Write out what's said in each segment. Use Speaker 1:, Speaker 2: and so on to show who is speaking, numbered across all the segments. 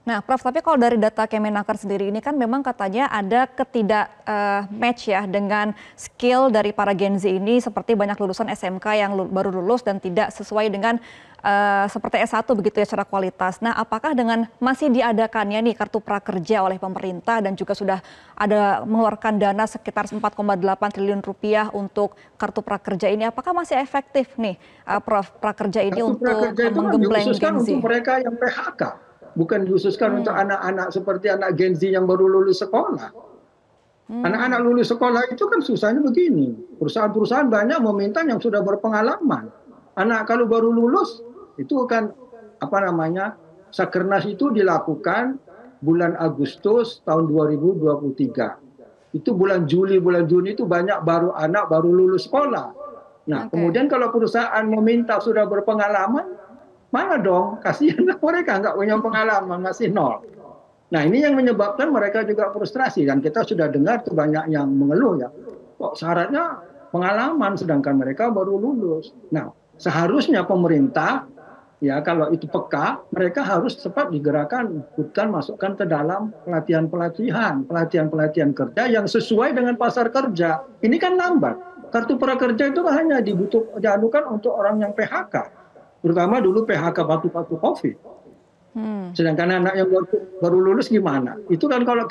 Speaker 1: Nah, Prof, tapi kalau dari data Kemenaker sendiri ini kan memang katanya ada match ya dengan skill dari para Gen Z ini seperti banyak lulusan SMK yang baru lulus dan tidak sesuai dengan seperti S1 begitu ya secara kualitas. Nah, apakah dengan masih diadakannya nih kartu prakerja oleh pemerintah dan juga sudah ada mengeluarkan dana sekitar 4,8 triliun rupiah untuk kartu prakerja ini, apakah masih efektif nih, Prof, prakerja ini
Speaker 2: Kartu
Speaker 1: untuk
Speaker 2: prakerja itu kan
Speaker 1: menggembleng
Speaker 2: dikhususkan
Speaker 1: Gen Z?
Speaker 2: untuk mereka yang PHK, bukan dikhususkan untuk
Speaker 1: Hmm.
Speaker 2: anak-anak seperti anak Gen Z yang baru lulus sekolah. Anak-anak
Speaker 1: Hmm.
Speaker 2: lulus sekolah itu kan susahnya begini. Perusahaan-perusahaan banyak meminta yang sudah berpengalaman. Anak kalau baru lulus itu kan apa namanya? Sakernas itu dilakukan bulan Agustus tahun 2023. Itu bulan Juli, bulan Juni itu banyak anak baru lulus sekolah. Nah,
Speaker 1: Oke.
Speaker 2: kemudian kalau perusahaan meminta sudah berpengalaman, mana dong? Kasihan mereka nggak punya pengalaman, masih nol. Nah, ini yang menyebabkan mereka juga frustrasi dan kita sudah dengar tuh banyak yang mengeluh ya. Kok syaratnya pengalaman sedangkan mereka baru lulus. Nah, seharusnya pemerintah ya kalau itu peka, mereka harus cepat digerakkan, ikutkan masukkan ke dalam pelatihan-pelatihan kerja yang sesuai dengan pasar kerja. Ini kan lambat. Kartu prakerja itu kan hanya diadukan untuk orang yang PHK, terutama dulu PHK waktu COVID.
Speaker 1: Hmm.
Speaker 2: Sedangkan anak yang baru lulus gimana? Itu kan kalau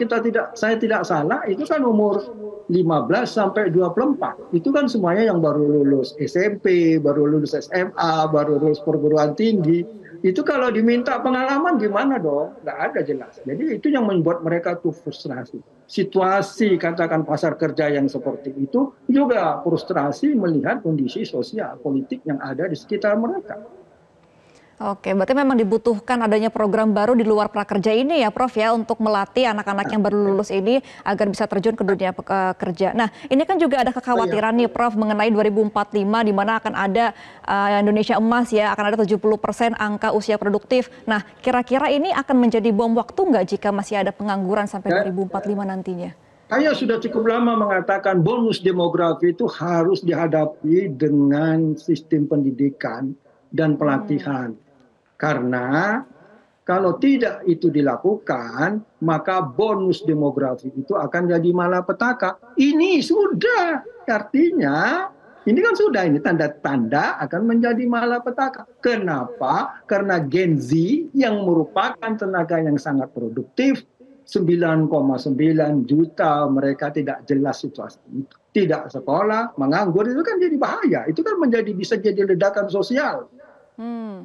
Speaker 2: saya tidak salah, itu kan umur 15 sampai 24. Itu kan semuanya yang baru lulus SMP, baru lulus SMA, baru lulus perguruan tinggi. Itu kalau diminta pengalaman gimana dong? Nggak ada jelas. Jadi itu yang membuat mereka tuh frustrasi. Situasi katakan pasar kerja yang seperti itu juga frustrasi melihat kondisi sosial politik yang ada di sekitar mereka.
Speaker 1: Oke, berarti memang dibutuhkan adanya program baru di luar prakerja ini ya, Prof ya, untuk melatih anak-anak yang baru lulus ini agar bisa terjun ke dunia kerja. Nah, ini kan juga ada kekhawatiran nih, Prof, mengenai 2045 di mana akan ada Indonesia emas ya, akan ada 70% angka usia produktif. Nah, kira-kira ini akan menjadi bom waktu nggak jika masih ada pengangguran sampai 2045 nantinya?
Speaker 2: Saya sudah cukup lama mengatakan bonus demografi itu harus dihadapi dengan sistem pendidikan dan pelatihan. Karena kalau tidak itu dilakukan, maka bonus demografi itu akan jadi malapetaka. Ini sudah, artinya ini kan sudah, ini tanda-tanda akan menjadi malapetaka. Kenapa? Karena Gen Z yang merupakan tenaga yang sangat produktif, 9,9 juta mereka tidak jelas situasi itu. Tidak sekolah, menganggur, itu kan jadi bahaya. Itu kan bisa jadi ledakan sosial.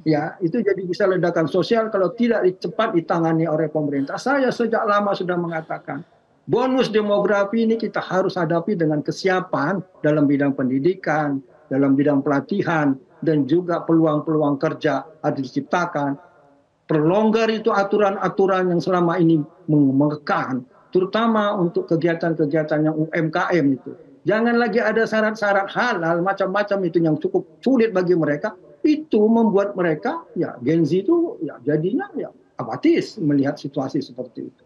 Speaker 2: Ya, itu jadi bisa ledakan sosial kalau tidak cepat ditangani oleh pemerintah. Saya sejak lama sudah mengatakan, bonus demografi ini kita harus hadapi dengan kesiapan dalam bidang pendidikan, dalam bidang pelatihan, dan juga peluang-peluang kerja harus diciptakan. Perlonggar itu aturan-aturan yang selama ini mengekang, terutama untuk kegiatan-kegiatan yang UMKM itu. Jangan lagi ada syarat-syarat halal, macam-macam itu yang cukup sulit bagi mereka. Itu membuat mereka, ya Gen Z itu ya jadinya ya apatis melihat situasi seperti itu.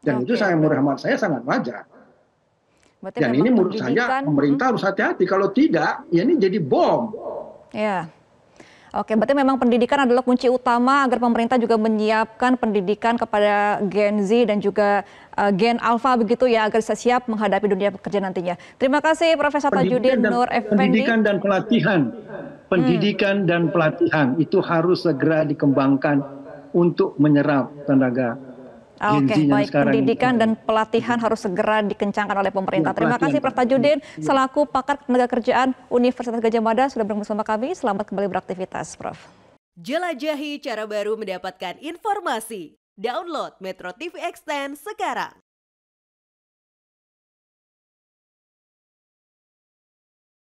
Speaker 2: Dan itu menurut hemat saya sangat wajar.
Speaker 1: Berarti
Speaker 2: Dan
Speaker 1: memang
Speaker 2: ini menurut saya pemerintah harus hati-hati. Kalau tidak, ya ini jadi bom.
Speaker 1: Ya. Oke, berarti memang pendidikan adalah kunci utama agar pemerintah juga menyiapkan pendidikan kepada Gen Z dan juga Gen Alpha begitu ya, agar siap menghadapi dunia pekerja nantinya. Terima kasih Profesor Tajudin Nur Effendi.
Speaker 2: Pendidikan dan pelatihan. Pendidikan dan pelatihan itu harus segera dikembangkan untuk menyerap tenaga Gen Z yang
Speaker 1: baik,
Speaker 2: sekarang
Speaker 1: pendidikan
Speaker 2: ini.
Speaker 1: dan pelatihan harus segera dikencangkan oleh pemerintah. Terima kasih Prof Tajudin selaku pakar tenaga kerjaan Universitas Gadjah Mada sudah bersama kami. Selamat kembali beraktivitas, Prof.
Speaker 3: Jelajahi cara baru mendapatkan informasi. Download Metro TV Extend sekarang.